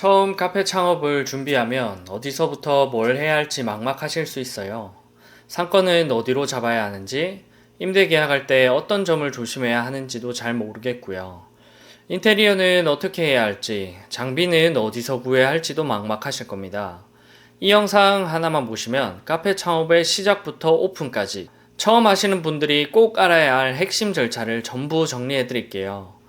처음 카페 창업을 준비하면 어디서부터 뭘 해야 할지 막막하실 수 있어요. 상권은 어디로 잡아야 하는지, 임대 계약할 때 어떤 점을 조심해야 하는지도 잘 모르겠고요. 인테리어는 어떻게 해야 할지, 장비는 어디서 구해야 할지도 막막하실 겁니다. 이 영상 하나만 보시면 카페 창업의 시작부터 오픈까지 처음 하시는 분들이 꼭 알아야 할 핵심 절차를 전부 정리해 드릴게요.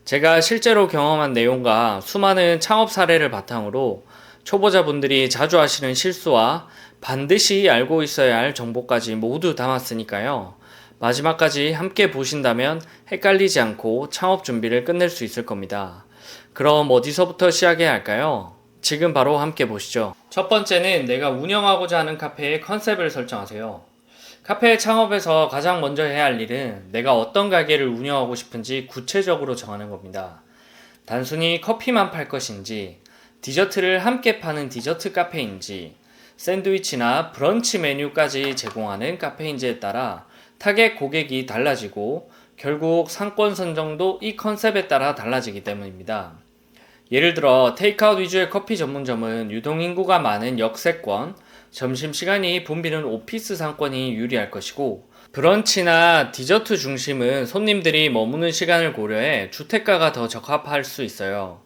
제가 실제로 경험한 내용과 수많은 창업 사례를 바탕으로 초보자분들이 자주 하시는 실수와 반드시 알고 있어야 할 정보까지 모두 담았으니까요. 마지막까지 함께 보신다면 헷갈리지 않고 창업 준비를 끝낼 수 있을 겁니다. 그럼 어디서부터 시작해야 할까요? 지금 바로 함께 보시죠. 첫 번째는 내가 운영하고자 하는 카페의 컨셉을 설정하세요. 카페 창업에서 가장 먼저 해야 할 일은 내가 어떤 가게를 운영하고 싶은지 구체적으로 정하는 겁니다. 단순히 커피만 팔 것인지, 디저트를 함께 파는 디저트 카페인지, 샌드위치나 브런치 메뉴까지 제공하는 카페인지에 따라 타겟 고객이 달라지고 결국 상권 선정도 이 컨셉에 따라 달라지기 때문입니다. 예를 들어 테이크아웃 위주의 커피 전문점은 유동인구가 많은 역세권, 점심시간이 붐비는 오피스 상권이 유리할 것이고, 브런치나 디저트 중심은 손님들이 머무는 시간을 고려해 주택가가 더 적합할 수 있어요.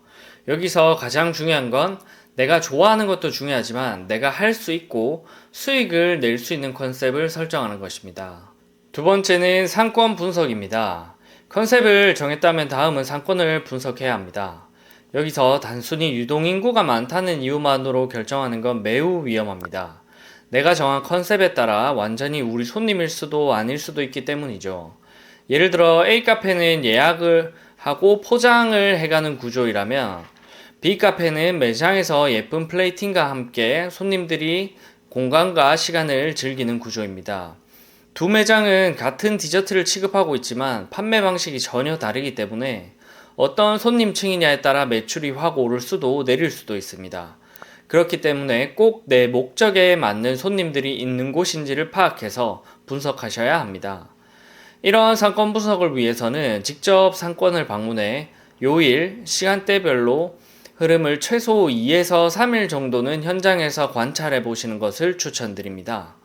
여기서 가장 중요한 건 내가 좋아하는 것도 중요하지만 내가 할 수 있고 수익을 낼 수 있는 컨셉을 설정하는 것입니다. 두 번째는 상권 분석입니다. 컨셉을 정했다면 다음은 상권을 분석해야 합니다. 여기서 단순히 유동인구가 많다는 이유만으로 결정하는 건 매우 위험합니다. 내가 정한 컨셉에 따라 완전히 우리 손님일 수도 아닐 수도 있기 때문이죠. 예를 들어 A 카페는 예약을 하고 포장을 해가는 구조이라면 B 카페는 매장에서 예쁜 플레이팅과 함께 손님들이 공간과 시간을 즐기는 구조입니다. 두 매장은 같은 디저트를 취급하고 있지만 판매 방식이 전혀 다르기 때문에 어떤 손님층이냐에 따라 매출이 확 오를 수도 내릴 수도 있습니다. 그렇기 때문에 꼭 내 목적에 맞는 손님들이 있는 곳인지를 파악해서 분석하셔야 합니다. 이런 상권 분석을 위해서는 직접 상권을 방문해 요일, 시간대별로 흐름을 최소 2에서 3일 정도는 현장에서 관찰해 보시는 것을 추천드립니다.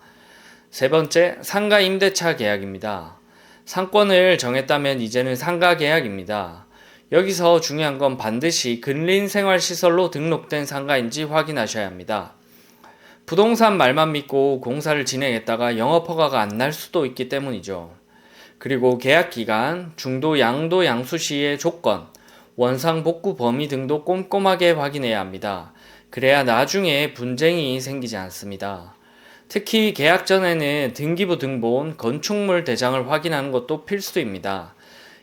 세 번째, 상가 임대차 계약입니다. 상권을 정했다면 이제는 상가 계약입니다. 여기서 중요한 건 반드시 근린생활시설로 등록된 상가인지 확인하셔야 합니다. 부동산 말만 믿고 공사를 진행했다가 영업허가가 안 날 수도 있기 때문이죠. 그리고 계약기간, 중도, 양도, 양수 시의 조건, 원상 복구 범위 등도 꼼꼼하게 확인해야 합니다. 그래야 나중에 분쟁이 생기지 않습니다. 특히 계약 전에는 등기부 등본, 건축물 대장을 확인하는 것도 필수입니다.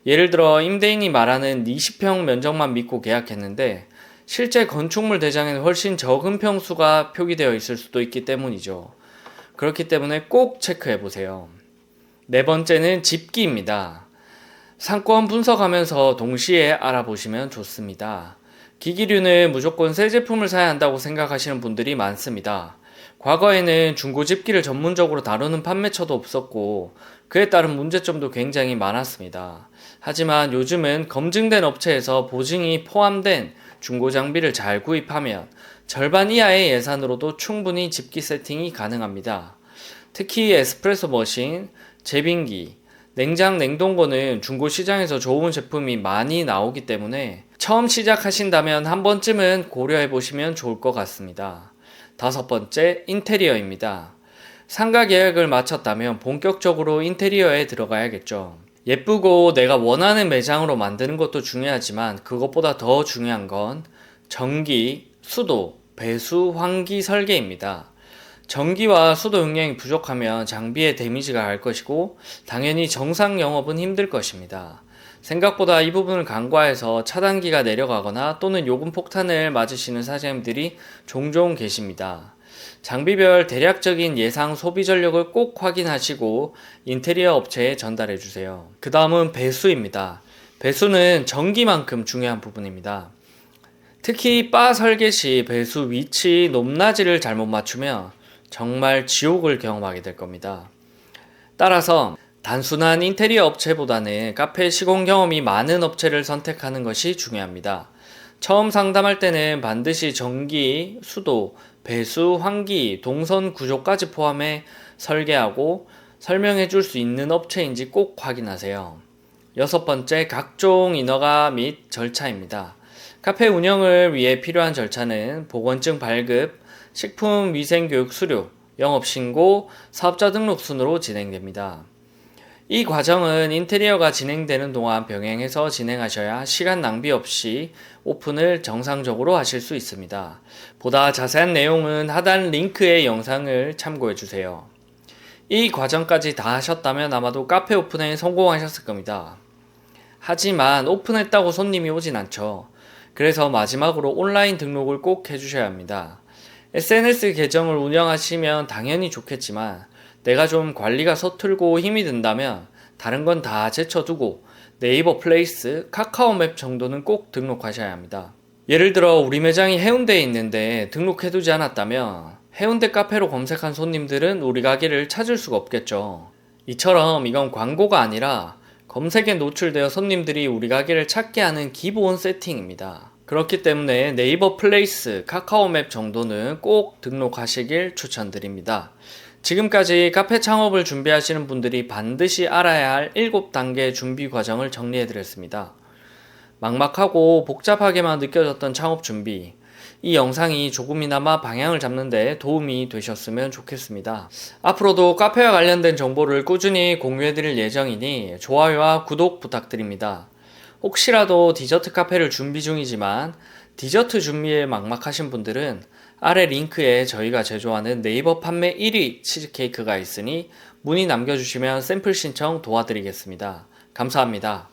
예를 들어 임대인이 말하는 20평 면적만 믿고 계약했는데 실제 건축물 대장에는 훨씬 적은 평수가 표기되어 있을 수도 있기 때문이죠. 그렇기 때문에 꼭 체크해 보세요. 네 번째는 집기입니다. 상권 분석하면서 동시에 알아보시면 좋습니다. 기기류는 무조건 새 제품을 사야 한다고 생각하시는 분들이 많습니다. 과거에는 중고 집기를 전문적으로 다루는 판매처도 없었고 그에 따른 문제점도 굉장히 많았습니다. 하지만 요즘은 검증된 업체에서 보증이 포함된 중고 장비를 잘 구입하면 절반 이하의 예산으로도 충분히 집기 세팅이 가능합니다. 특히 에스프레소 머신, 제빙기, 냉장, 냉동고는 중고 시장에서 좋은 제품이 많이 나오기 때문에 처음 시작하신다면 한 번쯤은 고려해 보시면 좋을 것 같습니다. 다섯 번째, 인테리어입니다. 상가 계약을 마쳤다면 본격적으로 인테리어에 들어가야겠죠. 예쁘고 내가 원하는 매장으로 만드는 것도 중요하지만 그것보다 더 중요한 건 전기, 수도, 배수, 환기 설계입니다. 전기와 수도 용량이 부족하면 장비에 데미지가 갈 것이고 당연히 정상 영업은 힘들 것입니다. 생각보다 이 부분을 간과해서 차단기가 내려가거나 또는 요금 폭탄을 맞으시는 사장님들이 종종 계십니다. 장비별 대략적인 예상 소비 전력을 꼭 확인하시고 인테리어 업체에 전달해 주세요. 그 다음은 배수입니다. 배수는 전기만큼 중요한 부분입니다. 특히 바 설계 시 배수 위치 높낮이를 잘못 맞추면 정말 지옥을 경험하게 될 겁니다. 따라서 단순한 인테리어 업체보다는 카페 시공 경험이 많은 업체를 선택하는 것이 중요합니다. 처음 상담할 때는 반드시 전기, 수도, 배수, 환기, 동선 구조까지 포함해 설계하고 설명해 줄 수 있는 업체인지 꼭 확인하세요. 여섯 번째, 각종 인허가 및 절차입니다. 카페 운영을 위해 필요한 절차는 보건증 발급, 식품위생교육 수료, 영업신고, 사업자 등록 순으로 진행됩니다. 이 과정은 인테리어가 진행되는 동안 병행해서 진행하셔야 시간 낭비 없이 오픈을 정상적으로 하실 수 있습니다. 보다 자세한 내용은 하단 링크의 영상을 참고해 주세요. 이 과정까지 다 하셨다면 아마도 카페 오픈에 성공하셨을 겁니다. 하지만 오픈했다고 손님이 오진 않죠. 그래서 마지막으로 온라인 등록을 꼭 해주셔야 합니다. SNS 계정을 운영하시면 당연히 좋겠지만 내가 좀 관리가 서툴고 힘이 든다면 다른 건 다 제쳐두고 네이버 플레이스, 카카오맵 정도는 꼭 등록하셔야 합니다. 예를 들어 우리 매장이 해운대에 있는데 등록해두지 않았다면 해운대 카페로 검색한 손님들은 우리 가게를 찾을 수가 없겠죠. 이처럼 이건 광고가 아니라 검색에 노출되어 손님들이 우리 가게를 찾게 하는 기본 세팅입니다. 그렇기 때문에 네이버 플레이스, 카카오맵 정도는 꼭 등록하시길 추천드립니다. 지금까지 카페 창업을 준비하시는 분들이 반드시 알아야 할 7단계 준비 과정을 정리해드렸습니다. 막막하고 복잡하게만 느껴졌던 창업 준비, 이 영상이 조금이나마 방향을 잡는 데 도움이 되셨으면 좋겠습니다. 앞으로도 카페와 관련된 정보를 꾸준히 공유해드릴 예정이니 좋아요와 구독 부탁드립니다. 혹시라도 디저트 카페를 준비 중이지만 디저트 준비에 막막하신 분들은 아래 링크에 저희가 제조하는 네이버 판매 1위 치즈케이크가 있으니 문의 남겨주시면 샘플 신청 도와드리겠습니다. 감사합니다.